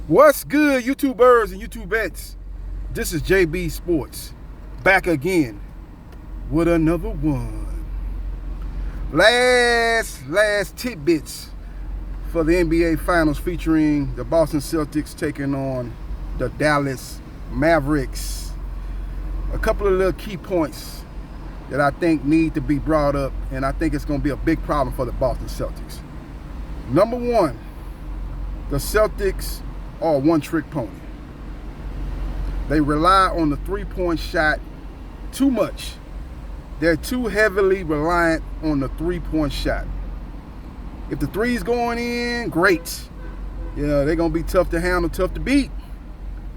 What's good, YouTubers and YouTubettes? This is JB Sports, back again with another one. Last tidbits for the NBA Finals featuring the Boston Celtics taking on the Dallas Mavericks. A couple of little key points that I think need to be brought up, and I think it's going to be a big problem for the Boston Celtics. Number one, the Celtics are a one-trick pony. They rely on the three-point shot too much. They're too heavily reliant on the three-point shot. If the three's going in, great. They're going to be tough to handle, tough to beat.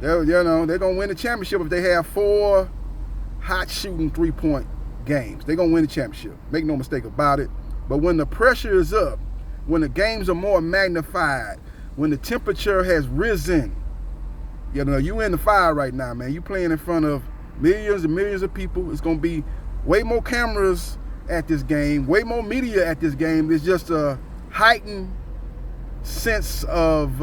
They're going to win the championship if they have 4 hot shooting three-point games. They're going to win the championship. Make no mistake about it. But when the pressure is up, when the games are more magnified, when the temperature has risen, you in the fire right now, man. You playing in front of millions and millions of people. It's going to be way more cameras at this game, way more media at this game. It's just a heightened sense of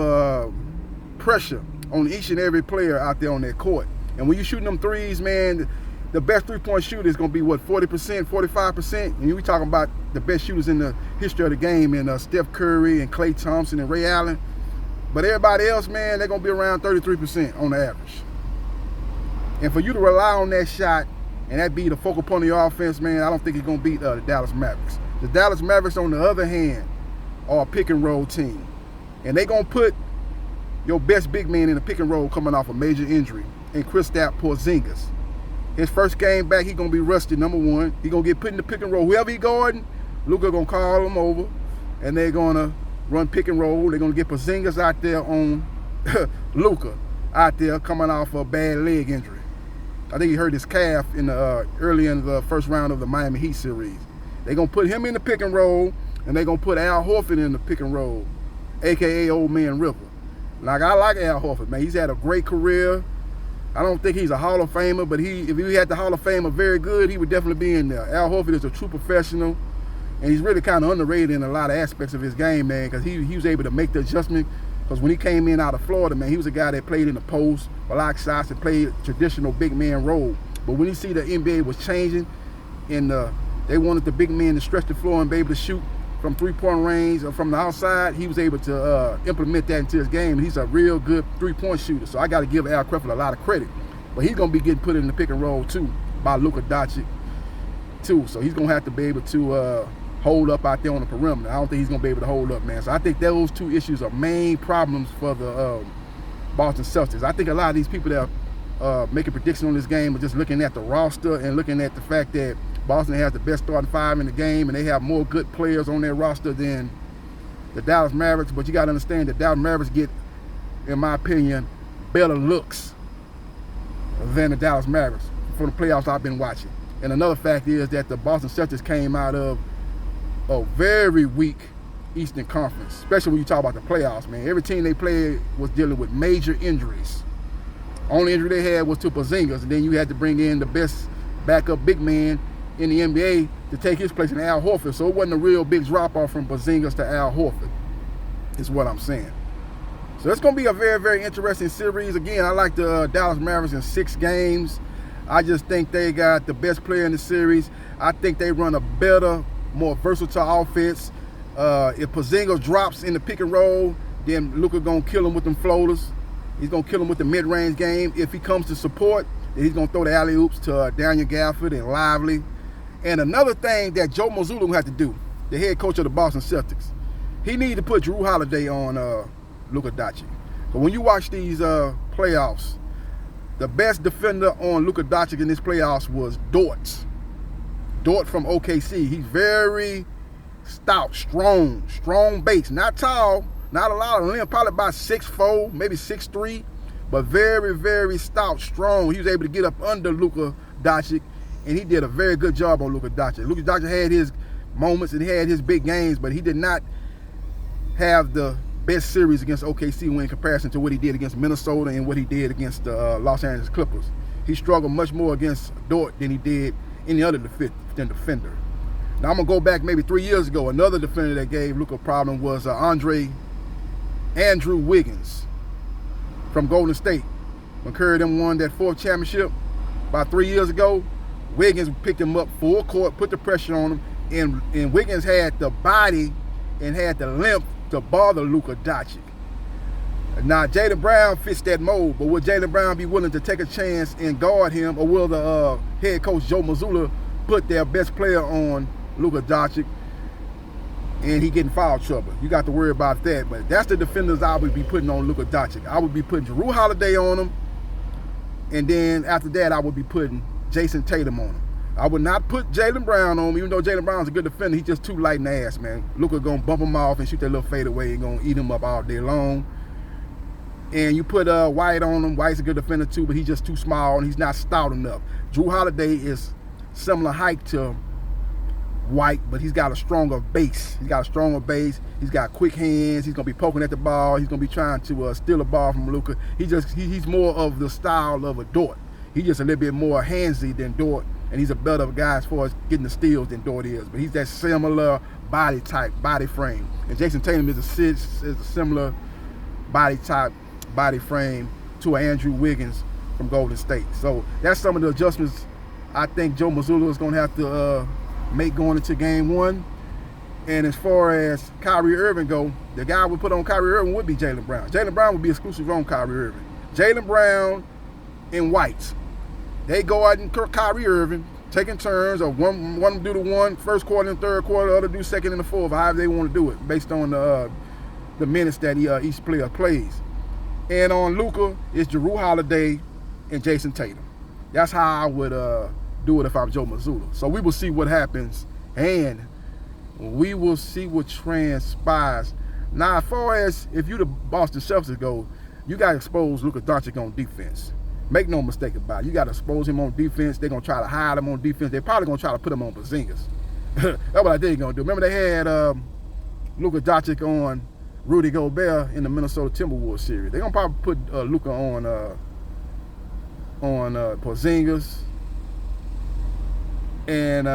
pressure on each and every player out there on that court. And when you're shooting them threes, man, the best three-point shooter is going to be, 40%, 45%? And we talking about the best shooters in the history of the game, and Steph Curry and Klay Thompson and Ray Allen. But everybody else, man, they're going to be around 33% on the average. And for you to rely on that shot and that be the focal point of your offense, man, I don't think it's going to beat the Dallas Mavericks. The Dallas Mavericks, on the other hand, are a pick-and-roll team. And they're going to put your best big man in a pick-and-roll coming off a major injury, and Kristaps Porzingis. His first game back, he's going to be rusty, number one. He's going to get put in the pick-and-roll. Whoever he's guarding, Luka going to call him over, and they're going to run pick and roll. They're going to get Porzingis out there on Luka out there coming off a bad leg injury. I think he hurt his calf in the early in the first round of the Miami Heat series. They're going to put him in the pick and roll, and they're going to put Al Horford in the pick and roll, a.k.a. Old Man River. I like Al Horford, man. He's had a great career. I don't think he's a Hall of Famer, but if he had the Hall of Famer very good, he would definitely be in there. Al Horford is a true professional. And he's really kind of underrated in a lot of aspects of his game, man, because he was able to make the adjustment. Because when he came in out of Florida, man, he was a guy that played in the post, block shots, and played traditional big man role. But when you see the NBA was changing, and they wanted the big man to stretch the floor and be able to shoot from three-point range or from the outside, he was able to implement that into his game. And he's a real good three-point shooter. So I got to give Al Horford a lot of credit. But he's going to be getting put in the pick and roll, too, by Luka Doncic, too. So he's going to have to be able to hold up out there on the perimeter. I don't think he's going to be able to hold up, man. So I think those two issues are main problems for the Boston Celtics. I think a lot of these people that are making predictions on this game are just looking at the roster and looking at the fact that Boston has the best starting five in the game, and they have more good players on their roster than the Dallas Mavericks. But you got to understand that Dallas Mavericks get, in my opinion, better looks than the Dallas Mavericks from the playoffs I've been watching. And another fact is that the Boston Celtics came out of a very weak Eastern Conference, especially when you talk about the playoffs, man. Every team they played was dealing with major injuries. Only injury they had was to Porzingis, and then you had to bring in the best backup big man in the NBA to take his place in Al Horford. So it wasn't a real big drop-off from Porzingis to Al Horford, is what I'm saying. So it's going to be a very, very interesting series. Again, I like the Dallas Mavericks in 6 games. I just think they got the best player in the series. I think they run a better, more versatile offense. If Porzingis drops in the pick and roll, then Luka gonna kill him with them floaters. He's gonna kill him with the mid-range game. If he comes to support, then he's gonna throw the alley-oops to Daniel Gafford and Lively. And another thing that Joe Mazzulla gonna have to do, the head coach of the Boston Celtics, he needs to put Drew Holiday on Luka Doncic. But when you watch these playoffs, the best defender on Luka Doncic in this playoffs was Dort from OKC. He's very stout, strong base. Not tall, not a lot of length, probably about 6'4", maybe 6'3", but very, very stout, strong. He was able to get up under Luka Doncic, and he did a very good job on Luka Doncic. Luka Doncic had his moments and he had his big games, but he did not have the best series against OKC when in comparison to what he did against Minnesota and what he did against the Los Angeles Clippers. He struggled much more against Dort than he did any other defender. Now I'm going to go back maybe 3 years ago. Another defender that gave Luka a problem was Andrew Wiggins. from Golden State. When Curry them won that 4th championship about 3 years ago, Wiggins picked him up full court, put the pressure on him, and Wiggins had the body and had the length to bother Luka Doncic. Now, Jaylen Brown fits that mold, but will Jaylen Brown be willing to take a chance and guard him, or will the head coach Joe Mazzulla put their best player on Luka Doncic and he getting foul trouble? You got to worry about that, but that's the defenders I would be putting on Luka Doncic. I would be putting Jrue Holiday on him, and then after that, I would be putting Jason Tatum on him. I would not put Jaylen Brown on him, even though Jaylen Brown's a good defender. He's just too light in the ass, man. Luka gonna bump him off and shoot that little fadeaway and gonna eat him up all day long. And you put White on him. White's a good defender too, but he's just too small and he's not stout enough. Jrue Holiday is similar height to White, but he's got a stronger base. He's got quick hands. He's gonna be poking at the ball. He's gonna be trying to steal the ball from Luka. He's more of the style of a Dort. He's just a little bit more handsy than Dort, and he's a better guy as far as getting the steals than Dort is. But he's that similar body type, body frame. And Jason Tatum is a similar body type, body frame to Andrew Wiggins from Golden State. So that's some of the adjustments I think Joe Mazzulla is going to have to make going into game 1. And as far as Kyrie Irving go, the guy we put on Kyrie Irving would be Jaylen Brown. Jaylen Brown would be exclusive on Kyrie Irving. Jaylen Brown and White, they go out and Kyrie Irving, taking turns, or one do the one first quarter and third quarter, the other do second and the fourth, however they want to do it, based on the minutes that each player plays. And on Luka, it's Jrue Holiday and Jason Tatum. That's how I would do it if I'm Joe Mazzulla. So we will see what happens, and we will see what transpires. Now, as far as if you the Boston Celtics go, you got to expose Luka Doncic on defense. Make no mistake about it. You got to expose him on defense. They're going to try to hide him on defense. They're probably going to try to put him on Porzingis. That's what I think they're going to do. Remember, they had Luka Doncic on Rudy Gobert in the Minnesota Timberwolves series. They're going to probably put Luka on Porzingis. And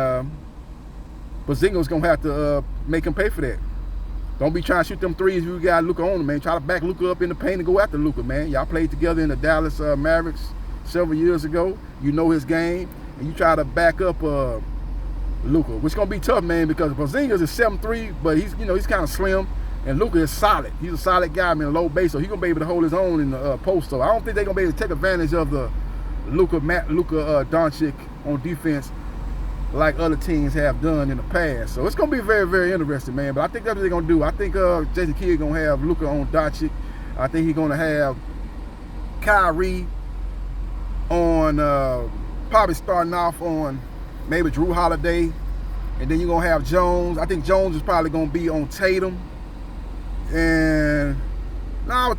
Porzingis going to have to make him pay for that. Don't be trying to shoot them threes if you got Luka on him, man. Try to back Luka up in the paint and go after Luka, man. Y'all played together in the Dallas Mavericks several years ago. You know his game, and you try to back up Luka, which is gonna be tough, man, because Porzingis is 7'3", but he's kind of slim, and Luka is solid. He's a solid guy, man, low base, so he's gonna be able to hold his own in the post. So I don't think they're gonna be able to take advantage of the Luka Doncic on defense like other teams have done in the past. So it's going to be very, very interesting, man. But I think that's what they're going to do. I think Jason Kidd going to have Luka on Doncic. I think he's going to have Kyrie on, probably starting off on maybe Jrue Holiday. And then you're going to have Jones. I think Jones is probably going to be on Tatum. And I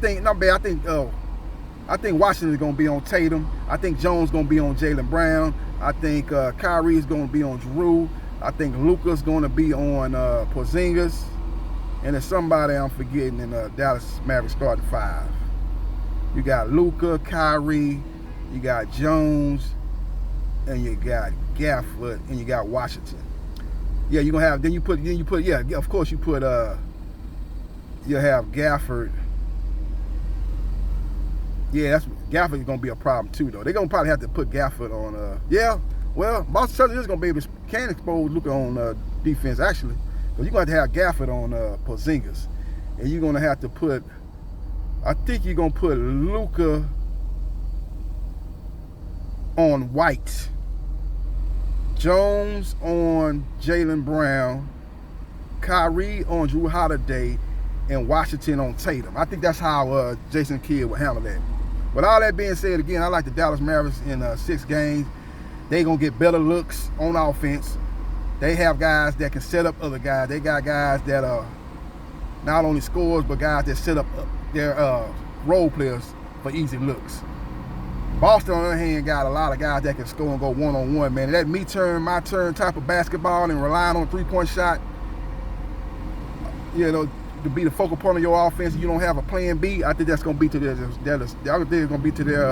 think Washington is going to be on Tatum. I think Jones is going to be on Jaylen Brown. I think Kyrie is going to be on Jrue. I think Luka's going to be on Porzingis. And there's somebody I'm forgetting in Dallas Mavericks starting 5. You got Luka, Kyrie, you got Jones, and you got Gafford, and you got Washington. Yeah, you're going to have, of course you put, you'll have Gafford. Yeah, Gafford is going to be a problem too, though. They're going to probably have to put Gafford on. Boston Celtics is going to be able to expose Luka on defense, actually. Because you're going to have Gafford on Porzingis. And you're going to have to put, I think you're going to put Luka on White, Jones on Jaylen Brown, Kyrie on Jrue Holiday, and Washington on Tatum. I think that's how Jason Kidd will handle that. With all that being said, again, I like the Dallas Mavericks in 6 games. They're going to get better looks on offense. They have guys that can set up other guys. They got guys that are not only scorers, but guys that set up their role players for easy looks. Boston, on the other hand, got a lot of guys that can score and go one-on-one, man. That me turn, my turn type of basketball and relying on a three-point shot, to be the focal point of your offense, and you don't have a plan B, I think that's going to be to their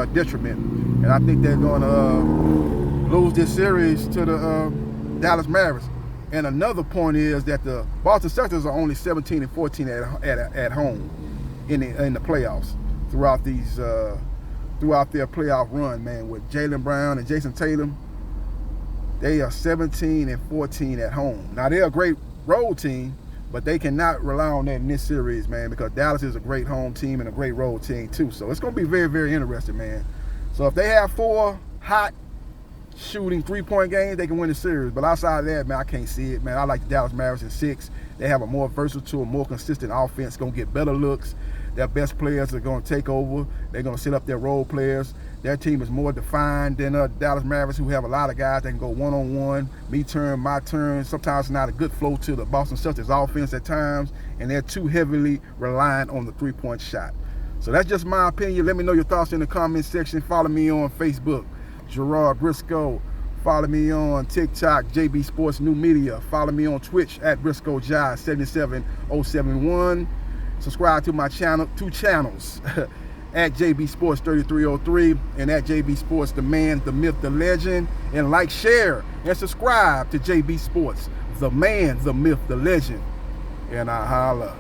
detriment. And I think they're going to lose this series to the Dallas Mavericks. And another point is that the Boston Celtics are only 17-14 at home in the playoffs. throughout throughout their playoff run, man. With Jaylen Brown and Jason Tatum, they are 17-14 at home. Now they're a great road team, but they cannot rely on that in this series, man, because Dallas is a great home team and a great road team too. So it's going to be very, very interesting, man. So if they have 4 hot shooting 3-point games, they can win the series. But outside of that, man, I can't see it, man. I like the Dallas Mavericks in 6. They have a more versatile, more consistent offense, going to get better looks. Their best players are going to take over. They're going to set up their role players. Their team is more defined than Dallas Mavericks, who have a lot of guys that can go one-on-one, me turn, my turn. Sometimes it's not a good flow to the Boston Celtics offense at times, and they're too heavily reliant on the 3-point shot. So that's just my opinion. Let me know your thoughts in the comment section. Follow me on Facebook, Gerard Briscoe. Follow me on TikTok, JB Sports New Media. Follow me on Twitch at Briscoe Jai 77071. Subscribe to my channel, 2 channels, at JB Sports 3303 and at JB Sports The Man, The Myth, The Legend. And like, share, and subscribe to JB Sports, The Man, The Myth, The Legend. And I holla.